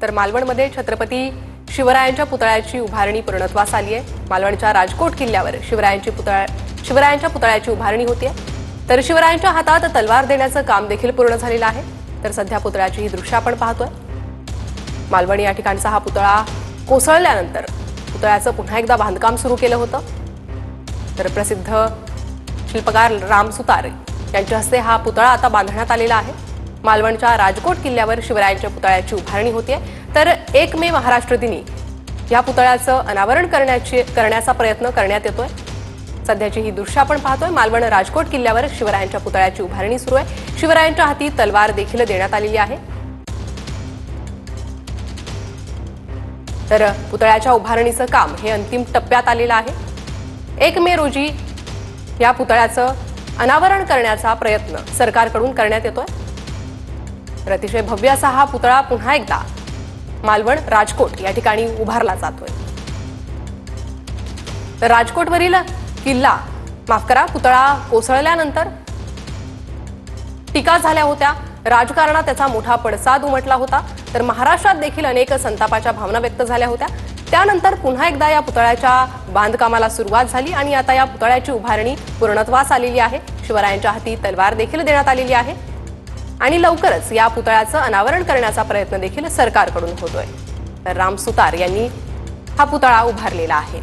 तर मालवणमध्ये छत्रपती शिवरायांच्या पुतळ्याची उभारणी पूर्णत्वास आली आहे। मालवणच्या राजकोट किल्ल्यावर शिवरायांच्या पुतळ्याची उभारणी होते। तर शिवरायांच्या हातात तलवार देण्याचं काम देखील पूर्ण झालेलं आहे। तर सध्या पुतळ्याची ही दृश्य आपण पाहतोय। मालवण या ठिकाणचा हा पुतळा कोसळल्यानंतर पुतळ्याचं पुन्हा एकदा बांधकाम सुरू केलं होतं। तर प्रसिद्ध शिल्पकार राम सुतार यांच्या हस्ते हा पुतळा आता बांधण्यात आलेला आहे। मालवणच्या राजकोट किल्ल्यावर शिवरायांच्या पुतळ्याची उभारणी होते। तर 1 मे महाराष्ट्र दिनी या पुतळ्याचं अनावरण करण्याचा प्रयत्न करण्यात येतोय। सध्याची ही दृश्य आपण पाहतोय। मालवण राजकोट किल्ल्यावर शिवरायांच्या पुतळ्याची उभारणी सुरू आहे। शिवरायांच्या हाती तलवार देखील देण्यात आलेली आहे। तर पुतळ्याच्या उभारणीचं काम हे अंतिम टप्प्यात आलेलं आहे। 1 मे रोजी या पुतळ्याचं अनावरण करण्याचा प्रयत्न सरकारकडून करण्यात येतोय। तर अतिशय भव्य असा हा पुतळा पुन्हा एकदा मालवण राजकोट या ठिकाणी उभारला जातोय। तर राजकोटवरील पुतळा कोसळल्यानंतर टीका झाल्या होत्या। राजकारणात त्याचा मोठा पडसाद उमटला होता। तर महाराष्ट्रात देखील अनेक संतापाच्या भावना व्यक्त झाल्या होत्या। त्यानंतर पुन्हा एकदा या पुतळ्याच्या बांधकामाला सुरुवात झाली आणि आता या पुतळ्याची उभारणी पूर्णत्वास आलेली आहे। शिवरायांच्या हाती तलवार देखील देण्यात आलेली आहे आणि लवकरच या पुतळ्याचं अनावरण करण्याचा प्रयत्न देखील सरकारकडून होतोय। तर राम सुतार यांनी हा पुतळा उभारलेला आहे।